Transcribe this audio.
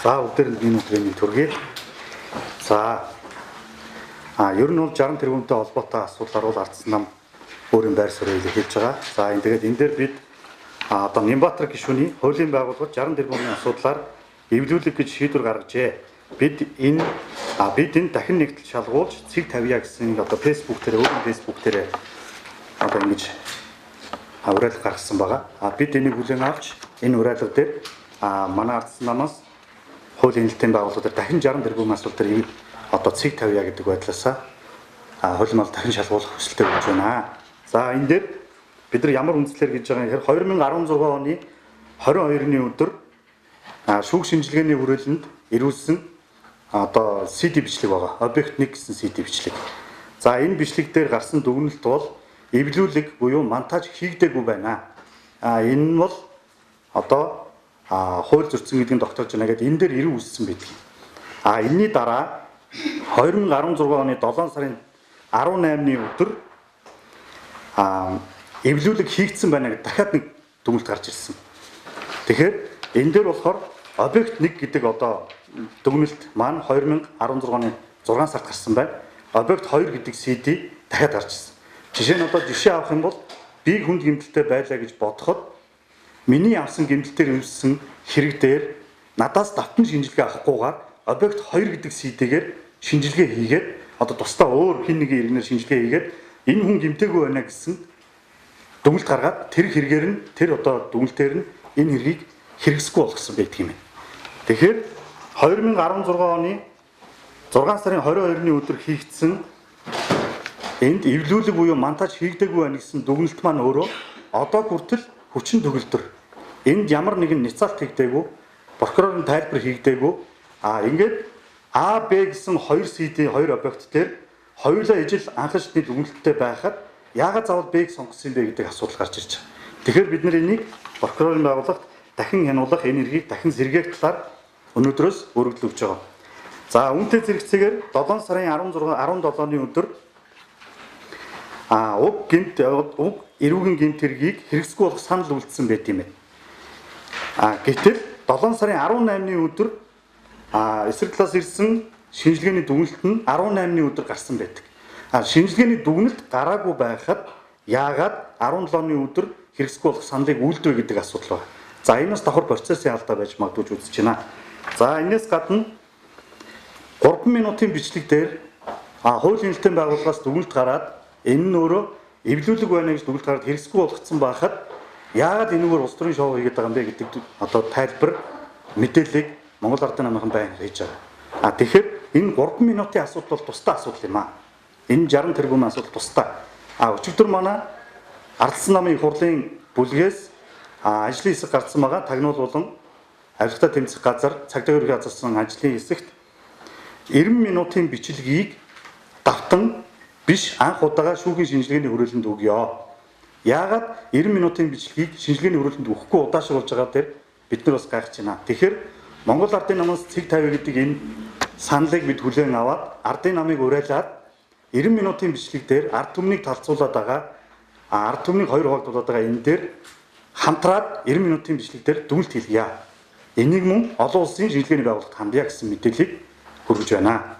За өдөр энэ өдрийн төргий. За ер нь бол 60 тэрбумтай холбоотой асуудлаар бол Ардсан нам өөрийн байр суурийг хэлж байгаа. За энэ тэгээд энэ дээр бид одоо Нямбатар гишүүний хуулийн байгууллагад 60 тэрбумын асуудлаар эвлүүлэг гэж шийдвэр гаргажээ. Бид энэ дахин нэгтэл шалгуулж цэг тавья гэсэн одоо Facebook дээр өөрийн Facebook дээр одоо ингэж уриалга гаргасан байгаа. Бид энийг хүлээн авч энэ уриалга дээр манай Ардсан намаас хуулийн нэлтийн байгууллагуудаар дахин 60 тэрбум асуудал дээр одоо цэг тавья гэдэг байдлаасаа хуулимал дахин шалгуулах хүсэлтэй болж байна. За энэ дээр бид нар ямар үндслээр гэж байгаа юм хэрэг 2016 оны 22-ны өдөр шүүх шинжилгээний хүрээлэнд ирүүлсэн одоо CD бичлэг байгаа. Объект 1 гэсэн CD бичлэг. За энэ бичлэг дээр гарсан дүгнэлт бол эвлүүлэг буюу монтаж хийгдээгүй байна. Энэ нь бол одоо хууль зөрчсөн гэдгийг тогтоож байна гэдэг энэ дээр ирүү үүссэн байдаг. Энэний дараа 2016 оны 7 сарын 18-ны өдөр эвлүүлэг хийгдсэн байна гэдэг дахиад нэг дүгнэлт гарч ирсэн. Тэгэхээр энэ дээр болохоор объект 1 гэдэг одоо дүгнэлт маань 2016 оны 6 сард гарсан байна. Объект 2 гэдэг CD дахиад гарч ирсэн. Жишээ нь одоо жишээ авах юм бол би хүнд гэмтэлтэй байлаа гэж бодоход миний авсан гэмтэлтээр үүссэн хэрэг дээр надаас давтан шинжилгээ авахгүйгээр объект 2 гэдэг CD-гээр шинжилгээ хийгээд одоо тусдаа өөр хин нэгэн иргэнээр шинжилгээ хийгээд энэ хүн гэмтээгүй байна гэсэн дүгнэлт гаргаад тэр хэрэгээр нь тэр одоо дүгнэлтээр нь энэ хэргийг хэрэгсэхгүй болгосон байдаг юм. Тэгэхээр 2016 оны 6 сарын 22-ны өдөр хийгдсэн энд эвлүүлэг буюу монтаж хийгдээгүй байна гэсэн дүгнэлт маань өөрөө одоо хүртэл хүчин төгөлдөр энд ямар нэгэн няцаалт хийгдээгүй прокурорын тайлбар хийгдээгүй ингээд А, Б гэсэн 2 CD 2 объект дээр хоёулаа ижил анхан шатны дүгнэлттэй байхад яагаад заавал Б-г сонгосон бэ гэдэг асуудал гарч ирж байгаа. Тэгэхээр бид нар энийг прокурорын байгууллагт дахин хянуулах энэ эргийг дахин сэргээх талаар өнөөдрөөс өргөдөл өгч байгаа. За үүнтэй зэрэгцээгээр 7 сарын 17-ны өдөр уг эрүүгийн гэмт хэргийг хэрэгсгүй болох санал үлдсэн байт юм байна. Гэтэл 7 сарын 18-ны өдөр эсрэг талаас ирсэн шинжилгээний дүгнэлт нь 18-ны өдөр гарсан байдаг. Шинжилгээний дүгнэлт гараагүй байхад яагаад 17-ны өдөр хэрэгсгүй болох саналыг үйлдвэ гэдэг асуудал байна. За энэс давхар процессын алдаа байж магадгүй үзэж байна. За энэс гадна 3 минутын бичлэг дээр хуулийн нэлтийн байгууллагаас дүгнэлт гараад энэ нь өөрөө эвлүүлэг байна гэж дүгнэлт гараад хэрэгсгүй болгоцсон байхад яагаад энэгээр улс төрийн шоу хийгээд байгаа юм бэ гэдэг одоо тайлбар мэдээллийг Монгол Ардын намынхан байна хийж байгаа. Тэгэхээр энэ 3 минутын асуудал бол тусдаа асуудал юм аа. Энэ 60 тэрбумын асуудал тусдаа. Өчигдөр манай Ардсан намын их хурлын бүлгээс ажлын хэсэг гарсан байгаа. Тагнуул болон авилгатай тэмцэх газар цагдаа хөрөгийн газарсан ажлын хэсэгт 90 минутын бичлэгийг давтан биш анх удаага шүүхийн шинжилгээний хүрээлэнд өгье. Яагаад 90 минутын бичлэгийг шинжилгээний хүрээлэнд өгөхгүй удаашруулж байгаа дээр бид нар бас гайхаж байна. Тэгэхээр Монгол Ардын намаас цэг тавья гэдэг энэ саналыг бид хүлээн аваад Ардын намыг уриалаад 90 минутын бичлэг дээр ард түмнийг талцуулаад байгаа ард түмнийг хоёр хуваагдуулаад байгаа энэ дээр хамтраад 90 минутын бичлэг дээр дүгнэлт хийлгье. Энийг мөн олон улсын шинжилгээний байгууллагад хандъя гэсэн мэдээллийг хүргэж байна.